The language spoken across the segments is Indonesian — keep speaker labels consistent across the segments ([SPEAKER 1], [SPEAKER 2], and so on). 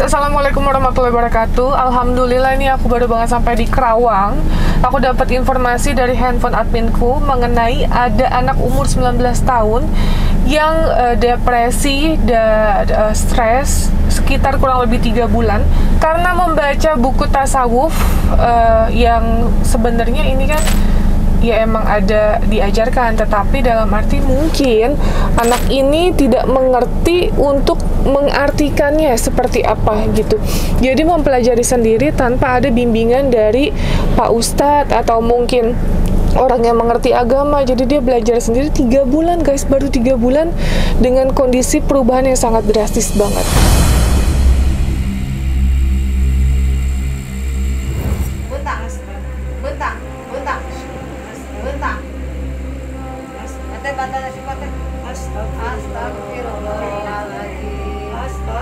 [SPEAKER 1] Assalamualaikum warahmatullahi wabarakatuh. Alhamdulillah ini aku baru banget sampai di Kerawang. Aku dapat informasi dari handphone adminku mengenai ada anak umur 19 tahun yang depresi dan stres sekitar kurang lebih 3 bulan karena membaca buku tasawuf yang sebenarnya ini kan ya emang ada diajarkan, tetapi dalam arti mungkin anak ini tidak mengerti untuk mengartikannya seperti apa gitu. Jadi mempelajari sendiri tanpa ada bimbingan dari Pak Ustadz atau mungkin orang yang mengerti agama. Jadi dia belajar sendiri 3 bulan guys, baru 3 bulan dengan kondisi perubahan yang sangat drastis banget.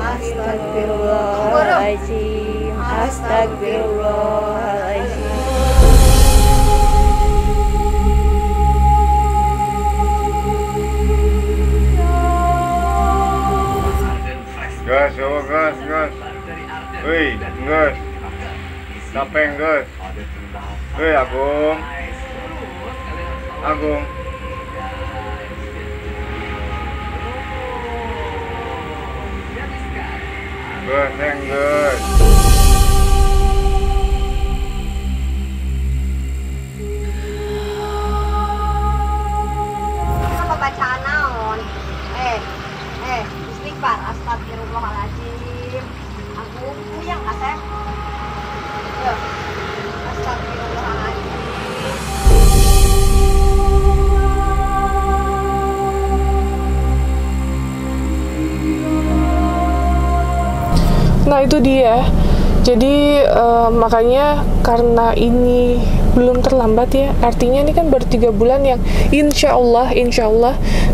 [SPEAKER 2] Astagfirullahaladzim, astagfirullahaladzim.
[SPEAKER 3] Gas, oh gas, gas. Wih, gas. Sapeng gas. Wih, Agung. Agung. Gas, neng gas.
[SPEAKER 4] Apa bacaan naon? Istighfar, astagfirullahaladzim. Aku puyang kasih. Astagfirullahaladzim.
[SPEAKER 1] Nah itu dia. Jadi makanya karena ini belum terlambat ya, artinya ini kan baru 3 bulan yang insya Allah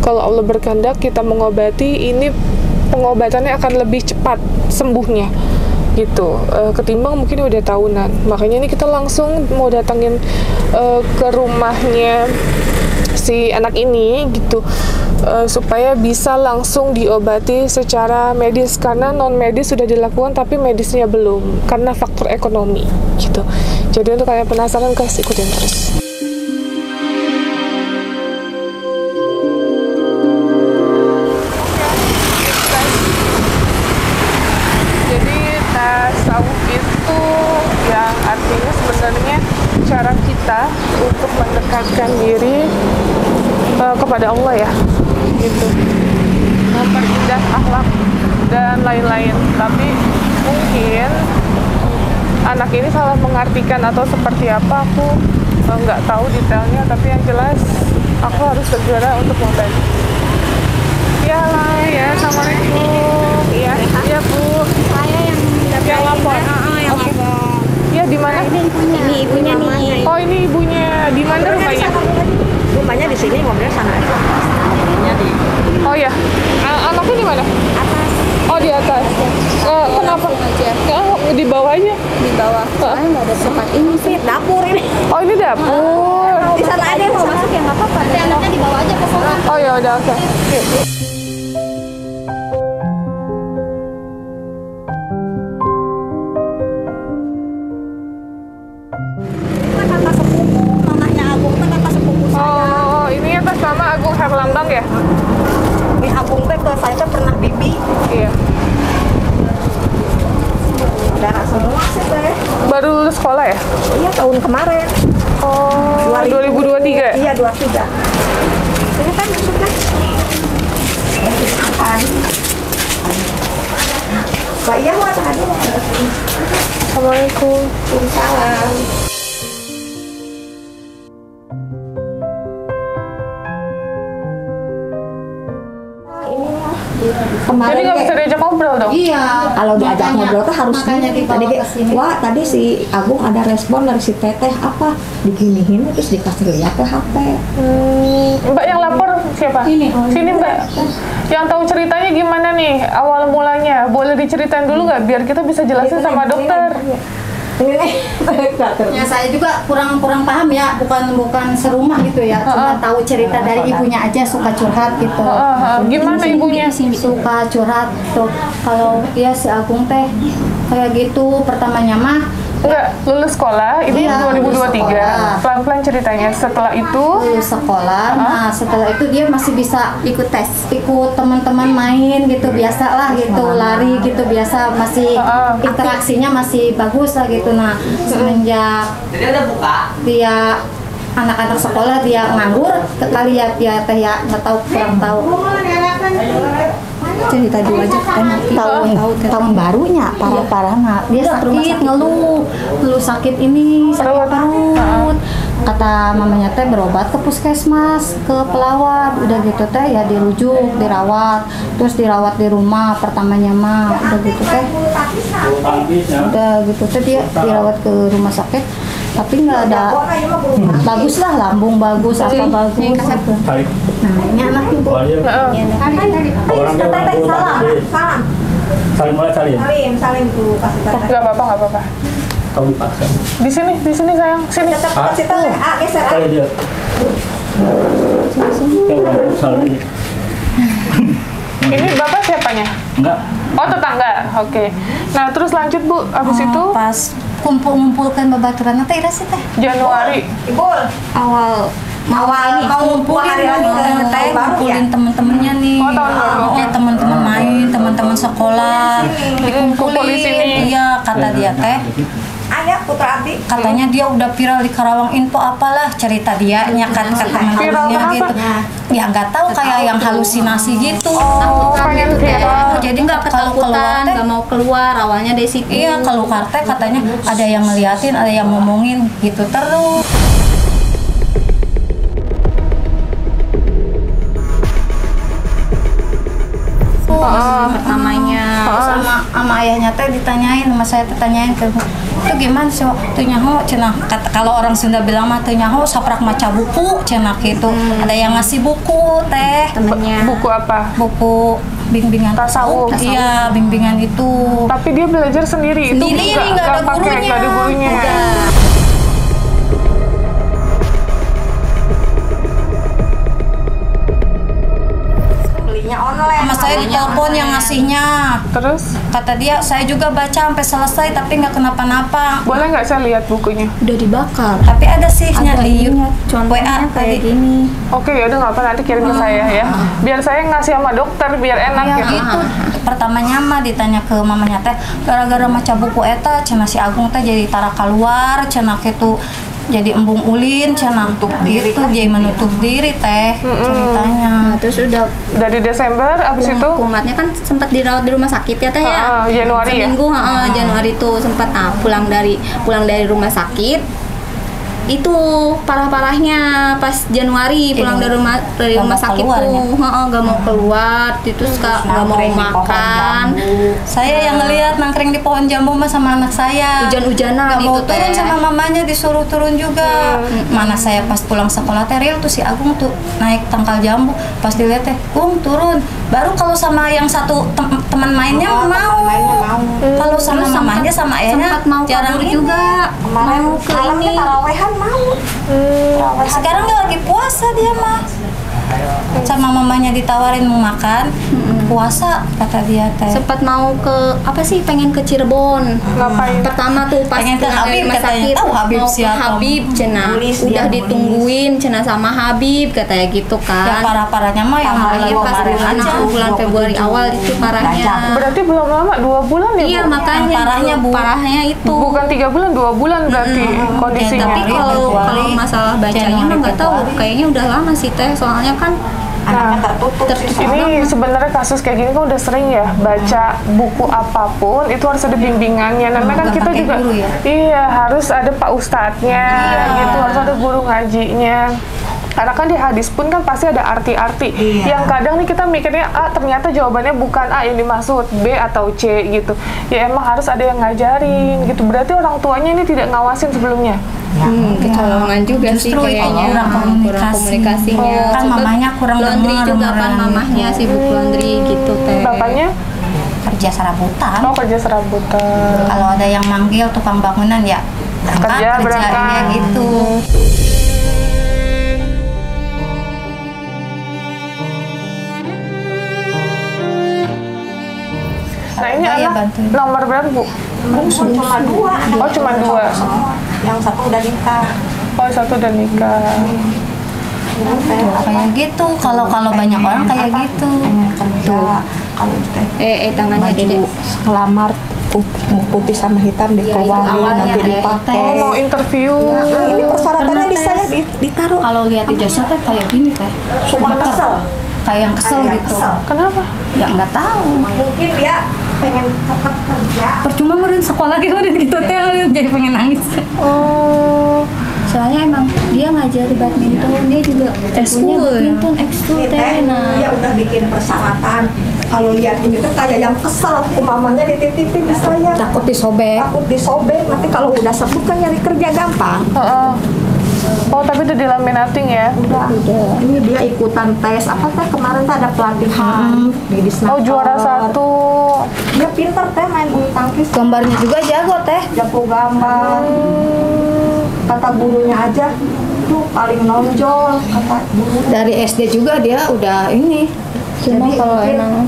[SPEAKER 1] kalau Allah berkehendak kita mengobati, ini pengobatannya akan lebih cepat sembuhnya gitu, ketimbang mungkin udah tahunan. Makanya ini kita langsung mau datangin ke rumahnya si anak ini gitu, supaya bisa langsung diobati secara medis, karena non medis sudah dilakukan tapi medisnya belum karena faktor ekonomi gitu. Jadi untuk kalian penasaran guys, ikutin terus. Jadi tasawuf itu yang artinya sebenarnya cara kita untuk mendekatkan diri kepada Allah ya gitu, memperindah akhlak dan lain-lain. Tapi mungkin anak ini salah mengartikan atau seperti apa, aku nggak tahu detailnya, tapi yang jelas aku harus segera untuk membantu. Ya lah ya, assalamualaikum. Iya, iya Bu.
[SPEAKER 4] Saya
[SPEAKER 1] Yang lapor.
[SPEAKER 4] yang
[SPEAKER 1] Oke.
[SPEAKER 4] lapor.
[SPEAKER 1] Ya di mana?
[SPEAKER 4] Ini ibunya nih.
[SPEAKER 1] Oh ini ibunya. Di mana rumahnya?
[SPEAKER 4] Rumahnya di sini, mobilnya sana aja.
[SPEAKER 1] Oh ya. Anaknya di mana?
[SPEAKER 4] Atas.
[SPEAKER 1] Oh di atas. Kenapa? Oh, di bawah aja.
[SPEAKER 4] Di bawah. Soalnya nggak ada tempat ini sih, dapur ini.
[SPEAKER 1] Oh ini dapur.
[SPEAKER 4] Di sana aja mau masuk ya nggak apa-apa. Anaknya di bawah aja pokoknya.
[SPEAKER 1] Oh ya udah oke. Yuk.
[SPEAKER 4] Kan kakak sepupu, mamanya Agung kan kakak sepupu saya.
[SPEAKER 1] Oh ini atas nama Agung Herlambang ya?
[SPEAKER 4] Di Agung teh ke saya teh pernah bibi.
[SPEAKER 1] Iya.
[SPEAKER 4] Darah semua sih teh.
[SPEAKER 1] Baru lulus sekolah ya?
[SPEAKER 4] Iya tahun kemarin.
[SPEAKER 1] Oh 2023.
[SPEAKER 4] Iya 23. Ini kan masuknya. Mbak iya mau tadi.
[SPEAKER 1] Assalamualaikum.
[SPEAKER 4] Waalaikumsalam. Kemarin
[SPEAKER 1] Jadi nggak bisa diajak ngobrol dong?
[SPEAKER 5] Iya.
[SPEAKER 4] kalau diajak ngobrol tuh harus
[SPEAKER 5] makanya
[SPEAKER 4] gini.
[SPEAKER 5] dibawa
[SPEAKER 4] Tadi
[SPEAKER 5] ke sini.
[SPEAKER 4] wah tadi si Agung ada respon dari si Teteh apa diginiin terus dikasih lihat ke HP.
[SPEAKER 1] Mbak yang lapor siapa? Sini Mbak. Yang tahu ceritanya gimana nih awal mulanya? Boleh diceritain dulu nggak biar kita bisa jelasin sama dokter?
[SPEAKER 5] Ya saya juga kurang paham ya, bukan serumah gitu ya, cuma tahu cerita dari ibunya aja suka curhat gitu.
[SPEAKER 1] Gimana ibunya?
[SPEAKER 5] Suka curhat tuh kalau ya si Agung teh kayak gitu pertamanya mah.
[SPEAKER 1] Enggak, lulus sekolah, itu
[SPEAKER 5] Iya,
[SPEAKER 1] 2023.
[SPEAKER 5] lulus
[SPEAKER 1] Pelan-pelan ceritanya. Setelah itu,
[SPEAKER 5] lulus sekolah, nah setelah itu dia masih bisa ikut tes, ikut teman-teman main gitu, biasa lah gitu, lari gitu, biasa masih interaksinya masih bagus lah gitu. Nah semenjak dia anak-anak sekolah dia nganggur, sekali ya dia teh ya nggak tahu, kurang tahu. Cerita dulu aja kan tahun barunya parah-parah dia sakit ngeluh sakit ini sakit perut, kata mamanya teh berobat ke puskesmas ke Pelawat, udah gitu teh ya dirujuk dirawat, terus dirawat di rumah pertamanya mah, udah gitu teh dia dirawat ke rumah sakit tapi nggak ada bagus lah, lambung bagus apa bagus gitu. Nah ini anak ibu
[SPEAKER 4] salim tuh kasih teteh.
[SPEAKER 1] nggak apa-apa. Di sini sayang, sini.
[SPEAKER 4] Geser.
[SPEAKER 1] Ini bapak siapanya?
[SPEAKER 6] Enggak.
[SPEAKER 1] Oh tetangga, oke. Nah terus lanjut Bu, abis itu
[SPEAKER 5] pas ngumpulkan babaturan teh sih teh
[SPEAKER 1] Januari.
[SPEAKER 5] awal ini ngumpulin temen-temennya nih.
[SPEAKER 1] Oh, tahun baru.
[SPEAKER 5] Ya teman-teman main, teman-teman sekolah
[SPEAKER 1] Kumpul di sini.
[SPEAKER 5] Iya kata dia teh
[SPEAKER 4] Ayah putra Abdi.
[SPEAKER 5] katanya dia udah viral di Karawang Info apalah cerita dia nyakat ke temen-temennya gitu. Ya nggak tahu kayak yang halusinasi gitu.
[SPEAKER 1] Pengen viral.
[SPEAKER 5] Jadi nggak kalau keluar
[SPEAKER 2] nggak mau keluar awalnya dari situ.
[SPEAKER 5] Iya kalau karte katanya ada yang ngeliatin, ada yang ngomongin gitu terus.
[SPEAKER 2] Pertamanya
[SPEAKER 5] sama ayahnya teh ditanyain, sama saya tanyain ke itu gimana sih teu nyaho cenah kalau orang Sunda bilang mah teu nyaho saprak maca buku cenah gitu. Ada yang ngasih buku teh
[SPEAKER 2] temennya.
[SPEAKER 1] Buku apa?
[SPEAKER 5] buku bimbingan
[SPEAKER 1] Tasawuf.
[SPEAKER 5] Iya bimbingan itu
[SPEAKER 1] Tapi dia belajar sendiri.
[SPEAKER 5] sendiri nggak ada
[SPEAKER 1] pakai, nggak ada gurunya.
[SPEAKER 5] Udah.
[SPEAKER 4] Belinya online.
[SPEAKER 5] Sama saya ditelepon yang ngasihnya.
[SPEAKER 1] Terus
[SPEAKER 5] Kata dia, saya juga baca sampai selesai tapi nggak kenapa-napa.
[SPEAKER 1] boleh nggak saya lihat bukunya?
[SPEAKER 2] Udah dibakar.
[SPEAKER 5] Tapi ada sih di
[SPEAKER 2] Contohnya
[SPEAKER 5] WA
[SPEAKER 2] kayak
[SPEAKER 5] tadi.
[SPEAKER 2] gini.
[SPEAKER 1] Oke, ya udah nggak apa, nanti kirim ke saya ya. Biar saya ngasih sama dokter biar enak
[SPEAKER 5] Ya
[SPEAKER 1] gitu.
[SPEAKER 5] gitu. Pertamanya mah ditanya ke mamanya teh, gara-gara maca buku eta cenah si Agung teh jadi tara keluar cenah kitu. Jadi embung ulin cenah gitu dia menutup diri teh ceritanya.
[SPEAKER 2] Nah, terus udah
[SPEAKER 1] Dari Desember abis itu
[SPEAKER 2] kumatnya kan sempat dirawat di rumah sakit ya teh ya.
[SPEAKER 1] Januari ya?
[SPEAKER 2] Seminggu, Januari tuh sempat pulang dari rumah sakit. Itu parah-parahnya pas Januari pulang dari rumah sakit tuh, nggak mau keluar, itu nggak mau makan.
[SPEAKER 5] Saya yang ngelihat nangkring di pohon jambu mah sama anak saya.
[SPEAKER 2] Hujan-hujanan
[SPEAKER 5] Nggak mau
[SPEAKER 2] itu
[SPEAKER 5] turun
[SPEAKER 2] teh.
[SPEAKER 5] sama mamanya disuruh turun juga. Mana saya pas pulang sekolah teril tuh si Agung tuh naik tangkal jambu. Pas dilihat teh, turun. Baru kalau sama yang satu teman mainnya mau. Kalau sama
[SPEAKER 2] Terus
[SPEAKER 5] mamanya sama ayahnya
[SPEAKER 2] sempat mau
[SPEAKER 5] jarang
[SPEAKER 2] kabur
[SPEAKER 5] ini.
[SPEAKER 2] juga, mau ke
[SPEAKER 4] Malamnya
[SPEAKER 2] ini.
[SPEAKER 4] tarawehan mau.
[SPEAKER 5] Sekarang dia lagi puasa dia mah. Sama mamanya ditawarin mau makan, puasa kata dia teh.
[SPEAKER 2] Sempat mau ke apa sih, pengen ke Cirebon.
[SPEAKER 1] Ngapain?
[SPEAKER 2] Pertama tuh pas
[SPEAKER 5] Pengen ke
[SPEAKER 2] pulang dari
[SPEAKER 5] Habib
[SPEAKER 2] rumah
[SPEAKER 5] katanya.
[SPEAKER 2] sakit,
[SPEAKER 5] Tahu Habib
[SPEAKER 2] mau ke
[SPEAKER 5] siapa?
[SPEAKER 2] Habib cenah.
[SPEAKER 4] Nulis,
[SPEAKER 2] Udah
[SPEAKER 4] dia
[SPEAKER 2] ditungguin cenah sama Habib katanya gitu
[SPEAKER 5] Yang
[SPEAKER 2] kan.
[SPEAKER 5] parah-parahnya mah yang
[SPEAKER 2] Parahnya
[SPEAKER 5] bulan
[SPEAKER 2] pas
[SPEAKER 5] kemarin
[SPEAKER 2] bulan
[SPEAKER 5] aja.
[SPEAKER 2] bulan Februari awal itu parahnya.
[SPEAKER 1] Berarti belum lama, 2 bulan ya,
[SPEAKER 2] Iya
[SPEAKER 1] Bu?
[SPEAKER 2] makanya
[SPEAKER 5] Yang parahnya, Bu.
[SPEAKER 2] parahnya itu.
[SPEAKER 1] Bukan 3 bulan, 2 bulan berarti kondisinya.
[SPEAKER 2] Tapi kalau
[SPEAKER 5] Februari,
[SPEAKER 2] masalah bacanya mah
[SPEAKER 5] Januari,
[SPEAKER 2] nggak tahu,
[SPEAKER 5] Februari.
[SPEAKER 2] kayaknya udah lama sih teh, soalnya kan
[SPEAKER 4] Anaknya tertutup.
[SPEAKER 1] Ini sebenarnya kasus kayak gini kan udah sering ya, baca buku apapun itu harus ada bimbingannya. Namanya kan
[SPEAKER 5] Nggak
[SPEAKER 1] kita
[SPEAKER 5] pakai
[SPEAKER 1] juga
[SPEAKER 5] guru ya?
[SPEAKER 1] iya harus ada pak ustadznya gitu, harus ada guru ngajinya. Karena kan di hadis pun kan pasti ada arti-arti yang kadang nih kita mikirnya ternyata jawabannya bukan A yang dimaksud, B atau C gitu. Ya emang harus ada yang ngajarin gitu. Berarti orang tuanya ini tidak ngawasin sebelumnya.
[SPEAKER 2] kecolongan juga sih
[SPEAKER 5] Justru itu
[SPEAKER 2] kayaknya,
[SPEAKER 5] kurang
[SPEAKER 2] komunikasinya.
[SPEAKER 5] Kan
[SPEAKER 2] Juga
[SPEAKER 5] mamanya kurang
[SPEAKER 2] laundry
[SPEAKER 5] dengar
[SPEAKER 2] juga kan
[SPEAKER 5] omongan.
[SPEAKER 2] mamahnya sibuk laundry gitu teh.
[SPEAKER 1] Bapaknya
[SPEAKER 5] Kerja kerja serabutan.
[SPEAKER 1] Oh, kerja serabutan.
[SPEAKER 5] Kalau ada yang manggil tukang bangunan ya
[SPEAKER 1] Kerja, berangkat.
[SPEAKER 5] kerjainnya gitu.
[SPEAKER 1] Nah, ini
[SPEAKER 5] Ada ya
[SPEAKER 1] anak
[SPEAKER 5] bantuin.
[SPEAKER 1] nomor berapa, Bu?
[SPEAKER 4] Cuma dua.
[SPEAKER 1] Oh, cuma 2.
[SPEAKER 4] Yang satu udah nikah.
[SPEAKER 1] Oh, satu udah nikah.
[SPEAKER 5] Kayak gitu. Kalau banyak orang kayak gitu.
[SPEAKER 4] Kerja. Kalau teh
[SPEAKER 2] Tangannya Dede.
[SPEAKER 4] ngelamar putih sama hitam dikeluarin
[SPEAKER 5] awalnya
[SPEAKER 4] nanti
[SPEAKER 5] teh.
[SPEAKER 4] dipakai.
[SPEAKER 1] Oh, mau interview.
[SPEAKER 4] Nah, ini persyaratannya
[SPEAKER 5] Pernah
[SPEAKER 4] bisa ya
[SPEAKER 5] tes.
[SPEAKER 4] ditaruh.
[SPEAKER 5] Kalau lihat ijazah teh kayak gini teh.
[SPEAKER 4] Cuma kesel.
[SPEAKER 5] Kayak yang kesel gitu.
[SPEAKER 1] Kenapa?
[SPEAKER 5] Ya nggak tahu.
[SPEAKER 4] Mungkin dia pengen tetap kerja.
[SPEAKER 5] Percuma meureun sekolah gitu teh jadi pengen nangis.
[SPEAKER 1] Oh,
[SPEAKER 2] Soalnya emang dia ngajari badminton, dia juga punya badminton ekskul
[SPEAKER 4] Ini
[SPEAKER 2] teh.
[SPEAKER 4] teh,
[SPEAKER 2] Nah,
[SPEAKER 4] dia udah bikin persyaratan. Kalau lihat ini tuh kayak yang kesel, mamanya dititipin di saya.
[SPEAKER 5] Takut disobek.
[SPEAKER 4] Takut disobek, nanti kalau udah sembuh kan nyari kerja gampang.
[SPEAKER 1] heeh. Oh, tapi udah dilaminating ya?
[SPEAKER 4] Udah. Ini dia ikutan tes, apa teh kemarin tuh ada pelatihan di Disnaker.
[SPEAKER 1] Oh, juara 1.
[SPEAKER 4] Dia pinter teh main bulu tangkis,
[SPEAKER 5] Gambarnya juga jago teh.
[SPEAKER 4] jago gambar. Kata gurunya aja, tuh paling nonjol kata guru.
[SPEAKER 5] Dari SD juga dia udah ini.
[SPEAKER 2] cuma kalau emang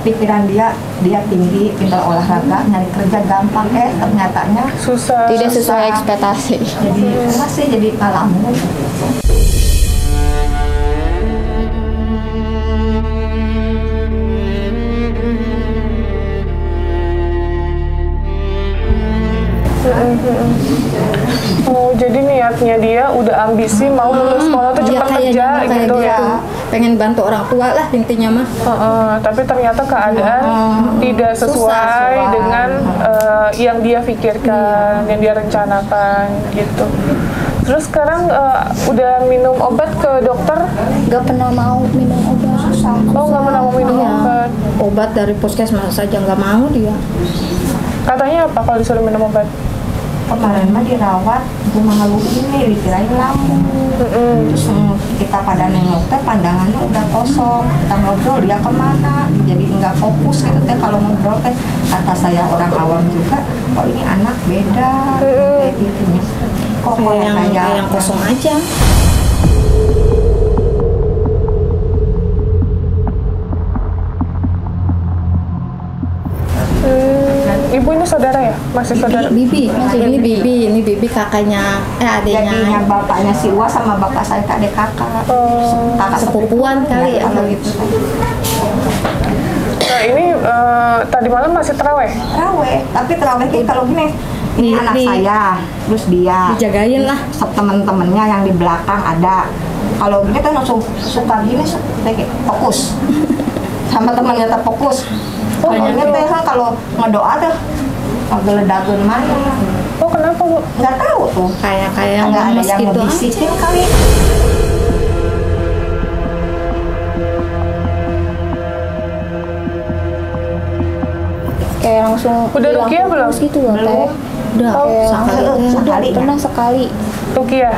[SPEAKER 4] pikiran dia tinggi, pintar olahraga, nyari kerja gampang, ternyatanya
[SPEAKER 1] Susah.
[SPEAKER 2] tidak sesuai ekspektasi.
[SPEAKER 4] jadi masih jadi ngalamin.
[SPEAKER 1] Oh, jadi niatnya dia udah ambisi mau lulus sekolah tuh
[SPEAKER 5] Dia
[SPEAKER 1] cepat
[SPEAKER 5] kayak
[SPEAKER 1] kerja
[SPEAKER 5] kayak
[SPEAKER 1] gitu ya.
[SPEAKER 5] Pengen bantu orang tua lah intinya mah.
[SPEAKER 1] Tapi ternyata keadaan tidak sesuai dengan yang dia pikirkan, yang dia rencanakan gitu. Terus sekarang udah minum obat ke dokter?
[SPEAKER 2] Gak pernah mau minum obat.
[SPEAKER 1] Oh, nggak pernah mau minum
[SPEAKER 5] Iya.
[SPEAKER 1] obat.
[SPEAKER 5] Obat dari puskesmas saja nggak mau dia.
[SPEAKER 1] Katanya apa kalau disuruh minum obat?
[SPEAKER 4] Kemarin mah dirawat cuma ngeluh ini dikirain lambung. Terus kita pada nengok teh pandangannya udah kosong, kita ngobrol dia kemana, jadi nggak fokus gitu teh kalau ngobrol teh. Kata saya orang awam juga, kok ini anak beda kayak gitu nih. Kok
[SPEAKER 5] Kayak yang kosong aja.
[SPEAKER 1] Ibu ini saudara ya? Masih saudara?
[SPEAKER 5] Bibi, ini Bibi kakaknya, adiknya.
[SPEAKER 4] jadinya bapaknya si Uwa sama bapak saya teh adik kakak. Kakak
[SPEAKER 5] Sepupuan kali ya.
[SPEAKER 4] kalau gitu.
[SPEAKER 1] Nah, ini tadi malam masih terawih?
[SPEAKER 4] Terawih, tapi terawih kalau gini, ini anak saya, terus dia.
[SPEAKER 5] Dijagain lah.
[SPEAKER 4] Temen-temennya yang di belakang ada. Kalau gini tuh langsung suka gini, kayak fokus. Sama temannya terfokus. Oh, ini teh kalau ngedoa tuh ngegeledagun mana?
[SPEAKER 1] Oh, kenapa, Bu?
[SPEAKER 4] Nggak tahu tuh.
[SPEAKER 5] Kayak
[SPEAKER 4] Nggak ada
[SPEAKER 5] lemes
[SPEAKER 4] yang
[SPEAKER 5] gitu.
[SPEAKER 4] ngebisikin kali.
[SPEAKER 2] Kayak langsung
[SPEAKER 1] Udah
[SPEAKER 2] hilang
[SPEAKER 1] ruqyah belum?
[SPEAKER 2] fokus gitu loh teh.
[SPEAKER 5] Udah
[SPEAKER 2] Kayak
[SPEAKER 4] sekali.
[SPEAKER 2] pernah sekali.
[SPEAKER 1] Ruqyah?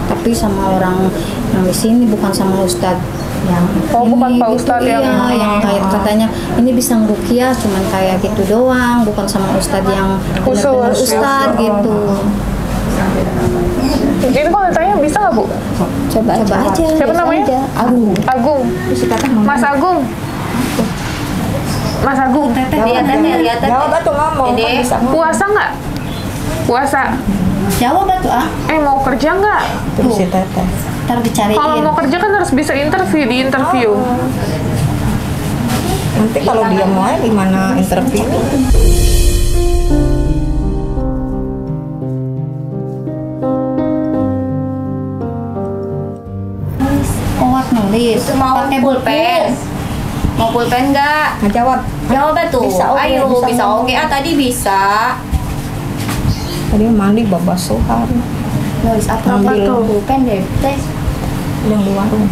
[SPEAKER 5] Tapi sama orang yang di sini bukan sama ustadz yang
[SPEAKER 1] Oh, bukan
[SPEAKER 5] ini
[SPEAKER 1] Pak
[SPEAKER 5] gitu,
[SPEAKER 1] Ustadz
[SPEAKER 5] iya,
[SPEAKER 1] yang-
[SPEAKER 5] yang kayak katanya ini bisa ngeruqyah cuman kayak gitu doang, bukan sama ustadz yang benar-benar
[SPEAKER 1] Khusus.
[SPEAKER 5] ustadz gitu.
[SPEAKER 1] Ini kalau ditanya bisa nggak, Bu?
[SPEAKER 2] Coba
[SPEAKER 5] Coba aja.
[SPEAKER 1] Siapa namanya?
[SPEAKER 2] Agung.
[SPEAKER 1] Agung. Mas Agung. Mas Agung.
[SPEAKER 2] Lihat
[SPEAKER 4] Jawab tuh ngomong. kan bisa ngomong.
[SPEAKER 1] Puasa nggak? Puasa.
[SPEAKER 5] Jawab tuh
[SPEAKER 1] Mau kerja nggak?
[SPEAKER 4] Tuh si teteh.
[SPEAKER 5] ntar dicariin.
[SPEAKER 1] Kalau mau kerja kan harus bisa di interview.
[SPEAKER 4] Nanti kalau dia mau gimana interview?
[SPEAKER 5] Kuat nulis.
[SPEAKER 2] Mau
[SPEAKER 5] pakai
[SPEAKER 2] pulpen. Mau pulpen nggak?
[SPEAKER 4] Ngejawab.
[SPEAKER 2] Jawab tuh.
[SPEAKER 4] Bisa, oke,
[SPEAKER 2] Ayo,
[SPEAKER 4] bisa
[SPEAKER 2] bisa
[SPEAKER 4] ngomong.
[SPEAKER 2] oke. Tadi bisa.
[SPEAKER 4] Tadi mandi babasuhan
[SPEAKER 2] Nulis apa
[SPEAKER 4] Ambil.
[SPEAKER 2] tuh? Pulpen deh. Tes.
[SPEAKER 4] yang di warung.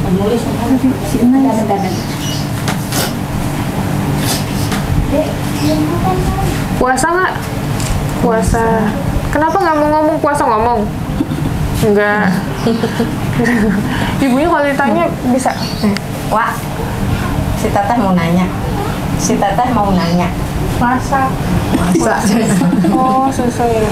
[SPEAKER 1] Puasa nggak? Puasa. Kenapa nggak mau ngomong puasa ngomong? Enggak. Ibunya kalau ditanya bisa.
[SPEAKER 4] Wah, si teteh mau nanya. Si teteh mau nanya.
[SPEAKER 1] Masak. Oh, susah ya.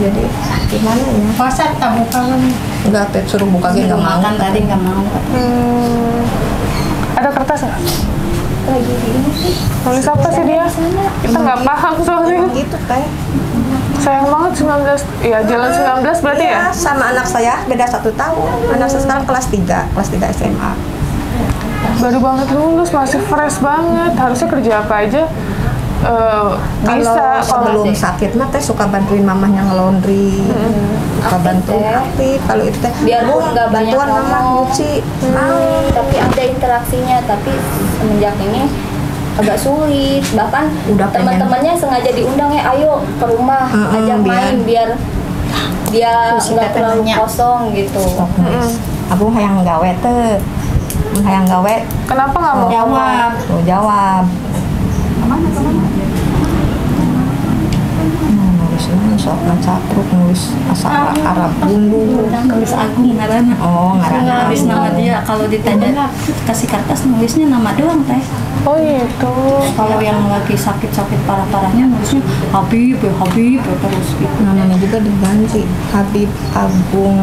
[SPEAKER 4] Jadi gimana ya?
[SPEAKER 5] Masak tak buka kan?
[SPEAKER 4] Enggak, teh suruh buka aja nggak mau.
[SPEAKER 5] Makan tadi nggak mau.
[SPEAKER 1] Ada kertas nggak?
[SPEAKER 2] Lagi ini sih.
[SPEAKER 1] Nulis apa sih dia? Kita nggak paham soalnya.
[SPEAKER 4] Gitu teh.
[SPEAKER 1] Sayang banget 19. Ya, jalan 19 berarti ya?
[SPEAKER 4] Iya, sama anak saya beda 1 tahun. Anak saya sekarang kelas 3 SMA.
[SPEAKER 1] Baru banget lulus, masih fresh banget. Harusnya kerja apa aja bisa.
[SPEAKER 4] Kalau sebelum sakit mah teh suka bantuin mamahnya nge-laundry. Suka bantuin aktif. Kalau itu teh
[SPEAKER 2] Biarpun nggak banyak
[SPEAKER 4] bantuan mama
[SPEAKER 2] ngomong.
[SPEAKER 4] nyuci.
[SPEAKER 2] Tapi ada interaksinya, tapi semenjak ini agak sulit. Bahkan
[SPEAKER 4] Udah pengen.
[SPEAKER 2] teman-temannya sengaja diundang ya, ayo ke rumah, ajak main biar dia nggak terlalu kosong gitu.
[SPEAKER 4] Abang hayang gawe teh. Hayang gawe.
[SPEAKER 1] Kenapa nggak mau?
[SPEAKER 4] Jawab. Tuh jawab. Nulisnya sok ngacapruk nulis asal Arab dulu.
[SPEAKER 5] Nulis Agung ngaranna.
[SPEAKER 4] Oh, ngaranna.
[SPEAKER 5] Nulis nama dia. Kalau ditanya kasih kertas nulisnya nama doang teh.
[SPEAKER 1] Oh gitu.
[SPEAKER 5] Kalau yang lagi sakit-sakit parah-parahnya nulisnya Habib terus gitu.
[SPEAKER 4] Namanya juga diganti Habib Agung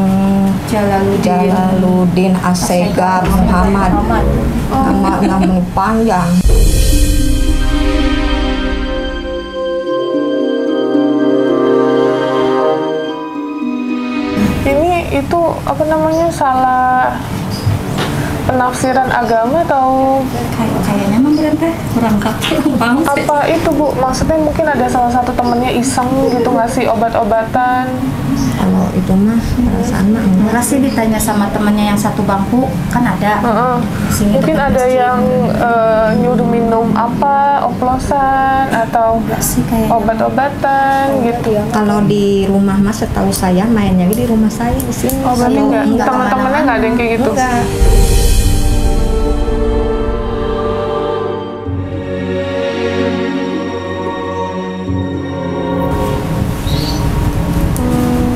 [SPEAKER 4] Jalaluddin Assegaf Muhammad. Nama namanya panjang.
[SPEAKER 1] Ini itu apa namanya, salah penafsiran agama atau
[SPEAKER 5] Kayaknya mah teh kurang gampang sih.
[SPEAKER 1] apa itu Bu? Maksudnya mungkin ada salah satu temennya iseng gitu ngasih obat-obatan.
[SPEAKER 4] Kalau itu mah perasaan mah enggak.
[SPEAKER 5] Enggak sih, ditanya sama temennya yang satu bangku kan ada. Sini
[SPEAKER 1] Mungkin
[SPEAKER 5] temen
[SPEAKER 1] ada
[SPEAKER 5] masjid.
[SPEAKER 1] yang nyuruh minum apa, oplosan atau
[SPEAKER 5] Enggak sih kayak
[SPEAKER 1] obat-obatan gitu.
[SPEAKER 4] Kalau di rumah mah setahu saya mainnya di rumah saya di sini.
[SPEAKER 1] Oh, berarti
[SPEAKER 4] Kalau
[SPEAKER 1] enggak, teman-temannya enggak ada yang kayak gitu.
[SPEAKER 4] Enggak.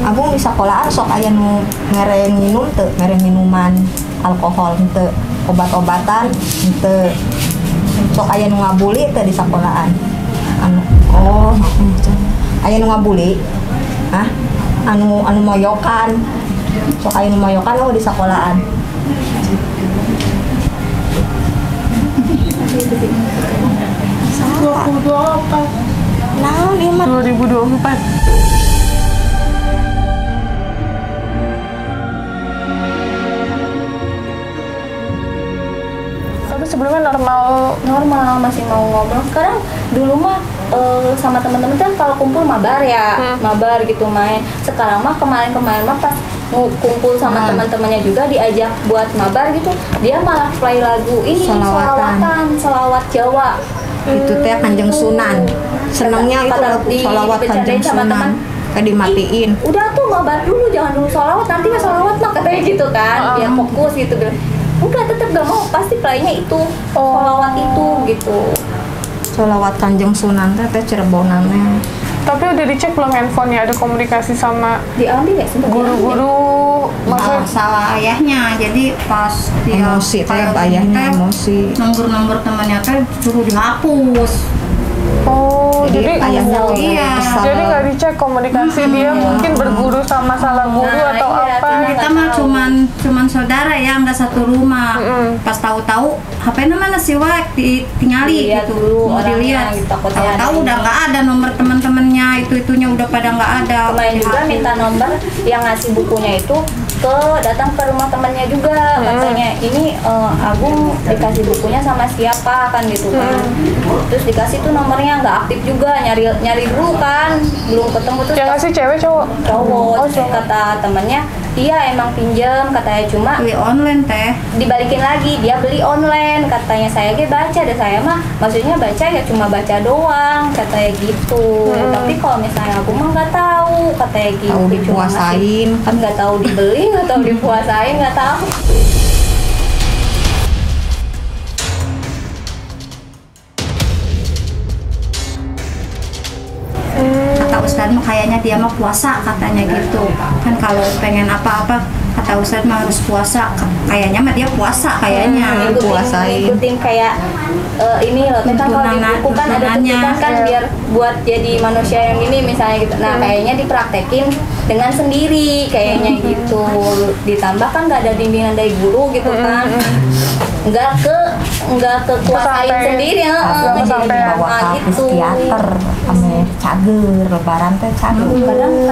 [SPEAKER 4] Abang di sekolahan sok aya nu ngereng minum teu, ngereng minuman alkohol teu, obat-obatan teu. Sok aya nu ngabuli teu di sekolahan. Aya nu ngabuli. Hah? Anu moyokan. Sok aya nu moyokan oh di sekolahan. Nah,
[SPEAKER 1] 2024. Tapi sebelumnya
[SPEAKER 2] Normal masih mau ngobrol. Sekarang dulu mah sama teman-teman kan kalau kumpul mabar ya, mabar gitu main. Sekarang mah kemarin mah pas kumpul sama teman-temannya juga diajak buat mabar gitu, dia malah play lagu ini selawat Jawa.
[SPEAKER 4] itu teh Kanjeng Sunan. Senangnya itu lagu sholawat Kanjeng Sunan. Kayak dimatiin.
[SPEAKER 2] Udah tuh mabar dulu, jangan dulu sholawat, nanti mah sholawat mah katanya gitu kan, biar fokus gitu. Udah tetap gak mau, pasti playnya itu sholawat itu gitu.
[SPEAKER 4] Sholawat Kanjeng Sunan teh Cirebonannya.
[SPEAKER 1] Tapi udah dicek belum handphonenya, ada komunikasi sama
[SPEAKER 2] Diambil ya sih
[SPEAKER 1] guru-guru? Maksudnya
[SPEAKER 5] Salah ayahnya, jadi pas dia
[SPEAKER 4] Emosi teh ayahnya emosi.
[SPEAKER 5] nomor temannya teh suruh dihapus.
[SPEAKER 1] oh, jadi
[SPEAKER 4] ayahnya tuh
[SPEAKER 5] iya.
[SPEAKER 4] kesal.
[SPEAKER 1] jadi nggak dicek komunikasi dia mungkin berguru sama salah guru atau
[SPEAKER 2] iya,
[SPEAKER 1] apa?
[SPEAKER 5] Kita mah cuman saudara ya, nggak satu rumah. Pas tahu-tahu HP-nya mana sih Wak ditinggali
[SPEAKER 2] Dilihat
[SPEAKER 5] gitu.
[SPEAKER 2] dulu
[SPEAKER 5] Mau
[SPEAKER 2] orangnya,
[SPEAKER 5] dilihat.
[SPEAKER 2] gitu, takutnya ada
[SPEAKER 5] Tahu-tahu
[SPEAKER 2] ini.
[SPEAKER 5] udah nggak ada nomor teman-temannya, itunya udah pada nggak ada.
[SPEAKER 2] Kemarin juga
[SPEAKER 5] Dihapus.
[SPEAKER 2] minta nomor yang ngasih bukunya itu datang ke rumah temannya juga, katanya ini Agung dikasih bukunya sama siapa kan gitu kan. Terus dikasih tuh nomornya nggak aktif juga, nyari dulu kan, belum ketemu. Terus
[SPEAKER 1] Yang ngasih cewek cowok?
[SPEAKER 2] cowok, kata temannya iya emang pinjam katanya, cuma
[SPEAKER 5] Beli online teh.
[SPEAKER 2] dibalikin lagi, dia beli online katanya. Saya baca deh, saya mah maksudnya baca ya cuma baca doang katanya gitu. Tapi kalau misalnya aku mah nggak tahu katanya gitu.
[SPEAKER 4] Tahu
[SPEAKER 2] Cuma
[SPEAKER 4] dipuasain
[SPEAKER 2] kan nggak tahu dibeli, nggak tahu dipuasain, nggak tahu.
[SPEAKER 5] Kata Ustadz mah kayaknya dia mah puasa katanya gitu. Kan kalau pengen apa-apa kata Ustadz mah harus puasa. Kayaknya mah dia puasa kayaknya.
[SPEAKER 2] Ngikutin kayak ini loh, kan kalau di buku kan ada tuntutan kan biar buat jadi manusia yang ini misalnya gitu. Nah kayaknya dipraktekin dengan sendiri kayaknya gitu. Ditambah kan nggak ada bimbingan dari guru gitu kan. Nggak kekuasain sendiri ya.
[SPEAKER 4] Sampai bawa ke psikiater sama cager, lebaran teh cager.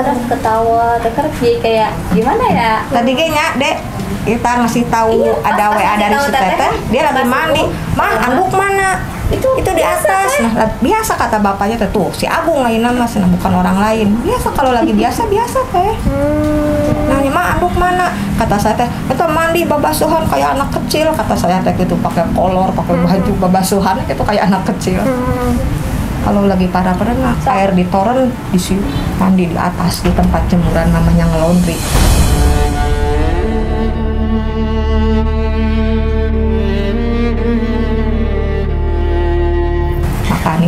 [SPEAKER 2] Kadang ketawa, jadi kayak gimana ya?
[SPEAKER 4] Tadi kayaknya dek kita ngasih tahu ada WA dari si teteh, dia lagi mandi. Mah, anduk mana? Itu di atas. Nah, biasa kata bapaknya teh tuh, si Agung lain nama, nah, bukan orang lain. Biasa kalau lagi biasa teh. Nah, ini mah anduk mana? Kata saya teh, itu mandi babasuhan kayak anak kecil. Kata saya teh gitu pakai kolor, pakai baju babasuhan itu kayak anak kecil. Kalau lagi parah-parah mah air di toren di sini mandi di atas di tempat jemuran namanya ngelondri.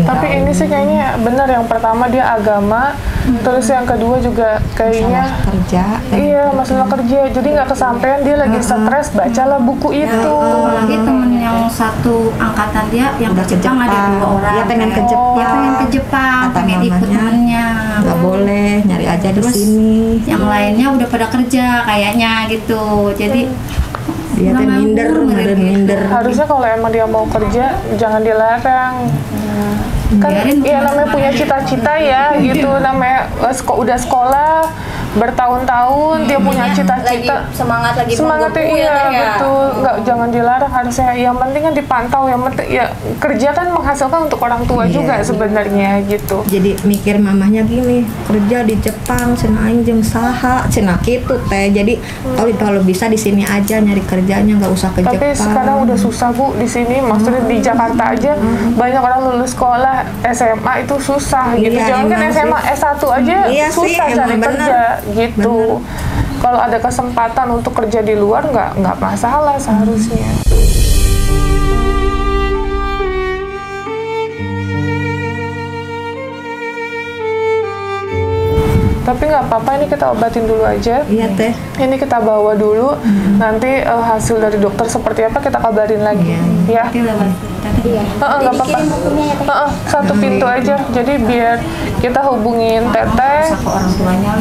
[SPEAKER 1] Tapi ini sih kayaknya benar, yang pertama dia agama, terus yang kedua juga kayaknya
[SPEAKER 4] masalah kerja.
[SPEAKER 1] Iya, masalah kerja. Jadi nggak kesampaian, dia lagi stres, bacalah buku itu.
[SPEAKER 5] Apalagi temen yang satu angkatan dia yang
[SPEAKER 4] udah
[SPEAKER 5] ke Jepang ada 2 orang.
[SPEAKER 4] Dia pengen ke Jepang.
[SPEAKER 5] Dia pengen ke Jepang,
[SPEAKER 4] kata
[SPEAKER 5] pengen ikut temennya.
[SPEAKER 4] Nggak boleh, nyari aja di sini.
[SPEAKER 5] Yang lainnya udah pada kerja kayaknya gitu. Jadi
[SPEAKER 4] dia teh minder.
[SPEAKER 1] Harusnya kalau emang dia mau kerja, jangan dilarang. Kan ya namanya punya cita-cita ya gitu, namanya udah sekolah bertahun-tahun, dia punya cita-cita,
[SPEAKER 2] semangat
[SPEAKER 1] iya betul, nggak jangan dilarang, harusnya yang penting kan dipantau, yang penting ya kerja kan menghasilkan untuk orang tua juga sebenarnya gitu.
[SPEAKER 4] Jadi mikir mamahnya gini, kerja di Jepang cenah aing jeung saha cenah kitu teh. Jadi kalau bisa di sini aja nyari kerjanya, nggak usah ke
[SPEAKER 1] Tapi
[SPEAKER 4] Jepang.
[SPEAKER 1] sekarang udah susah Bu di sini, maksudnya di Jakarta aja banyak orang lulus sekolah SMA itu susah gitu. Jangan kan SMA S1 aja susah cari kerja gitu. Kalau ada kesempatan untuk kerja di luar nggak masalah seharusnya. Tapi nggak apa-apa, ini kita obatin dulu aja.
[SPEAKER 4] Iya teh.
[SPEAKER 1] Ini kita bawa dulu, nanti hasil dari dokter seperti apa kita kabarin lagi. Ya. Nggak apa-apa. Satu pintu aja. Jadi biar kita hubungin teteh.
[SPEAKER 4] Orang tuanya.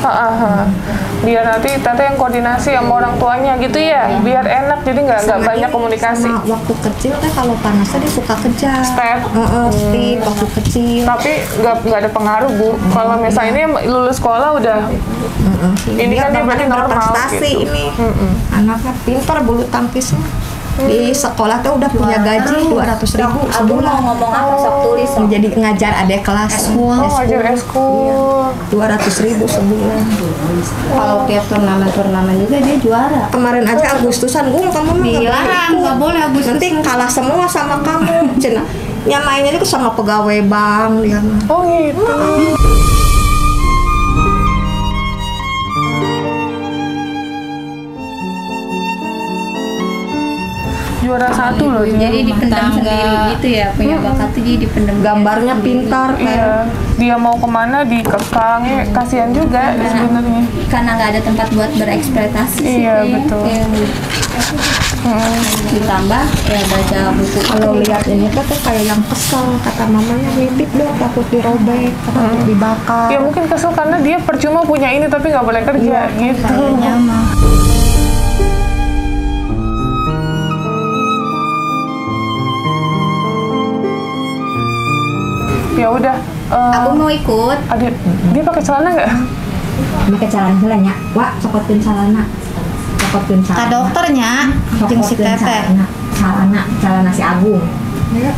[SPEAKER 1] Biar nanti teteh yang koordinasi sama orang tuanya gitu ya. Biar enak. Jadi nggak banyak komunikasi.
[SPEAKER 4] Sama waktu kecil teh kalau panasnya dia suka kejar.
[SPEAKER 1] Step.
[SPEAKER 4] Step waktu kecil.
[SPEAKER 1] Tapi nggak ada pengaruh Bu. Kalau misalnya ini lulus sekolah udah ini kan dia berarti normal
[SPEAKER 4] prestasi
[SPEAKER 1] gitu.
[SPEAKER 4] Ini anaknya pintar bulu tangkisnya di sekolah tuh udah punya gaji 200.000 sebulan.
[SPEAKER 2] Mau ngomong apa sok tulis.
[SPEAKER 4] Jadi ngajar adik kelas.
[SPEAKER 1] Ngajar eskul.
[SPEAKER 4] 200.000 sebulan.
[SPEAKER 5] Kalau tiap turnamen juga dia juara.
[SPEAKER 4] Kemarin aja Agustusan kamu mah
[SPEAKER 5] dilarang, nggak boleh Agustusan.
[SPEAKER 4] Nanti kalah semua sama kamu. Cenah. Nyamainnya itu sama pegawai bank dia mah.
[SPEAKER 1] Oh gitu. Juara 1 loh.
[SPEAKER 2] Jadi dipendam sendiri gitu ya, punya bakat tuh jadi dipendam.
[SPEAKER 4] Gambarnya pintar kan.
[SPEAKER 1] Iya. Dia mau kemana dikekang, kasihan juga sebenarnya.
[SPEAKER 2] Karena nggak ada tempat buat berekspektasi.
[SPEAKER 1] Iya betul.
[SPEAKER 2] Ditambah ya baca buku.
[SPEAKER 4] Kalau lihat ini tuh kayak yang kesel, kata mamanya nitip dong, takut dirobek, takut dibakar.
[SPEAKER 1] Ya mungkin kesel karena dia percuma punya ini tapi nggak boleh kerja gitu.
[SPEAKER 5] Kayaknya mah.
[SPEAKER 1] Ya udah.
[SPEAKER 2] Aku mau ikut.
[SPEAKER 1] Adik, dia pakai celana nggak?
[SPEAKER 4] Pakai celana, wah cokotin celana.
[SPEAKER 5] Ka dokternya jeung si teteh.
[SPEAKER 4] Celana si Agung.
[SPEAKER 5] Iya.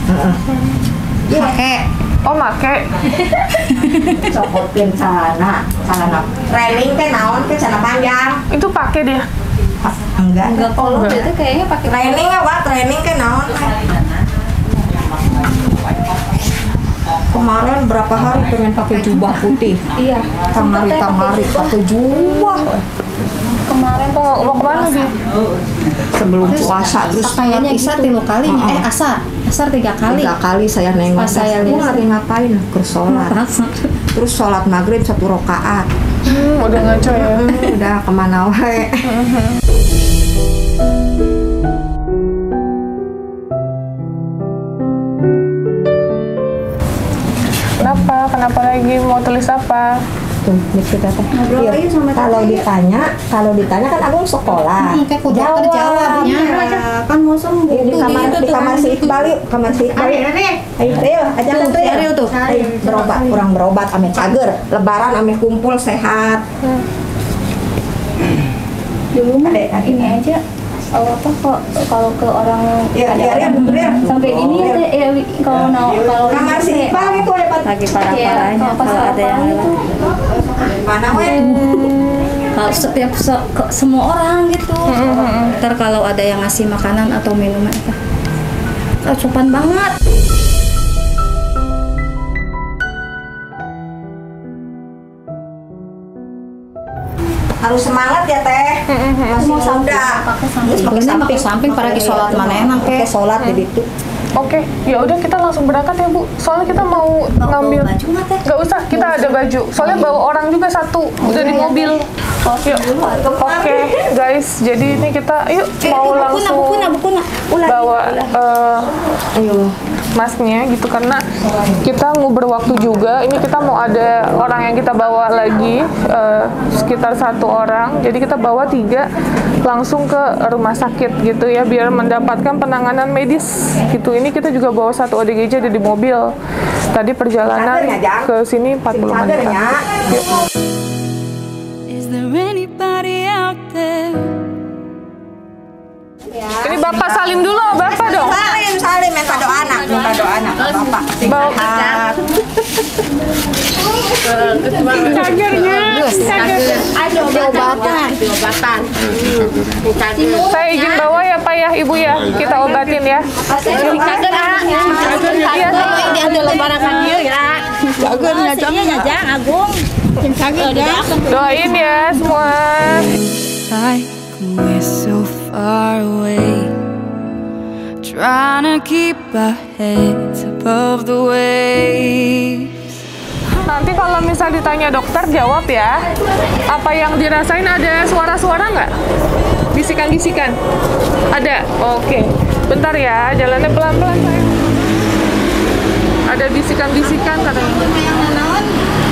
[SPEAKER 5] Pakai.
[SPEAKER 1] Oh, make.
[SPEAKER 4] Cokotin celana. Training teh naon teh celana panjang.
[SPEAKER 1] Itu pakai dia.
[SPEAKER 2] Enggak kalau itu kayaknya pakai
[SPEAKER 4] training training teh naon. Kemarin berapa hari pengen pakai jubah putih.
[SPEAKER 2] Iya.
[SPEAKER 4] Tamari pakai jubah.
[SPEAKER 2] Kemarin
[SPEAKER 1] Mau kemana dia?
[SPEAKER 4] Sebelum puasa terus
[SPEAKER 5] Kayaknya Isa 3 kali. Asar 3 kali.
[SPEAKER 4] 3 kali saya nengok.
[SPEAKER 5] Pas saya
[SPEAKER 4] Aku lagi ngapain? Ke sholat. terus sholat maghrib 1 rakaat.
[SPEAKER 1] Udah ngaco ya.
[SPEAKER 4] Udah kemana wae.
[SPEAKER 1] Kenapa lagi mau tulis apa?
[SPEAKER 4] Tuh, kita
[SPEAKER 2] Ngobrol aja sama
[SPEAKER 4] kalau ditanya kan Agung sekolah.
[SPEAKER 5] Kayak kudu jawabnya.
[SPEAKER 2] Kan mau sembuh.
[SPEAKER 4] Di kamar si Iqbal yuk, kamar si Iqbal. Ayo, ajak tuh ya.
[SPEAKER 2] Ariel tuh.
[SPEAKER 4] Ayo, kurang berobat ame cager. Lebaran ame kumpul sehat.
[SPEAKER 2] Dulu mah ini aja. Apa kalau ke orang
[SPEAKER 4] Ya,
[SPEAKER 2] sampai ini ya kalau
[SPEAKER 4] kamar si Iqbal itu hebat.
[SPEAKER 2] lagi parah-parahnya kalau ada yang
[SPEAKER 4] Mana weh?
[SPEAKER 2] kalau setiap semua orang gitu. Ntar kalau ada yang ngasih makanan atau minuman itu sopan banget.
[SPEAKER 4] Harus semangat ya teh. Masih muda. Terus
[SPEAKER 2] Pakai samping para lagi sholat mana enak
[SPEAKER 4] pakai sholat jadi itu.
[SPEAKER 1] Oke, ya udah kita langsung berangkat ya Bu. Soalnya kita mau ngambil.
[SPEAKER 2] baju nggak, Teh?
[SPEAKER 1] Nggak usah, kita ada baju. Soalnya bawa orang juga satu, udah di mobil. Yuk. Oke, guys. Jadi ini kita yuk mau langsung bawa masnya gitu karena kita nguber waktu juga. Ini kita mau ada orang yang kita bawa lagi sekitar 1 orang. Jadi kita bawa 3 langsung ke rumah sakit gitu ya biar mendapatkan penanganan medis gitu. Ini kita juga bawa 1 ODGJ ada di mobil. Tadi perjalanan ke sini 40 menit.
[SPEAKER 6] Is there anybody out there?
[SPEAKER 1] Ini Bapak salim dulu, Bapak dong.
[SPEAKER 4] Salim, minta doa anak Bapak. Sehat.
[SPEAKER 1] Cagernya.
[SPEAKER 2] Ada obatan.
[SPEAKER 1] Saya izin bawa ya Pak ya, Ibu ya. Kita obatin ya. Iya.
[SPEAKER 2] Ada lebaran dia ya. Cagernya jangan Agung.
[SPEAKER 1] Doain ya semua.
[SPEAKER 6] Like we're so far away, trying to keep our heads above the waves.
[SPEAKER 1] Nanti kalau misal ditanya dokter jawab ya. Apa yang dirasain, ada suara-suara nggak? Bisikan-bisikan? Ada? Oke. Bentar ya, jalannya pelan-pelan sayang. Ada bisikan-bisikan katanya.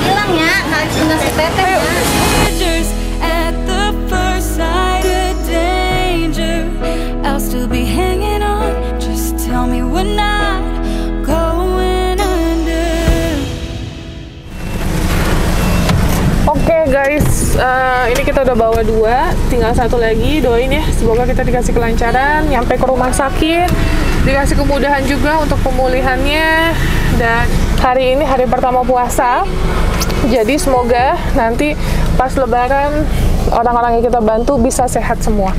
[SPEAKER 2] Hilang ya, ngasih teteh.
[SPEAKER 6] Strangers at the first sight of danger, I'll still be hanging on. Just tell me we're not going under.
[SPEAKER 1] Oke guys, ini kita udah bawa 2, tinggal 1 lagi. Doain ya, semoga kita dikasih kelancaran, nyampe ke rumah sakit, dikasih kemudahan juga untuk pemulihannya. Dan hari ini hari pertama puasa, jadi semoga nanti pas lebaran orang-orang yang kita bantu bisa sehat semua.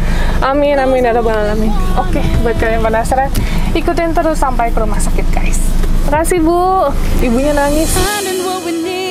[SPEAKER 1] Amin, amin ya rabbal alamin. Oke, buat kalian yang penasaran, ikutin terus sampai ke rumah sakit guys. Terima kasih Bu, ibunya nangis.
[SPEAKER 6] Finding what we need.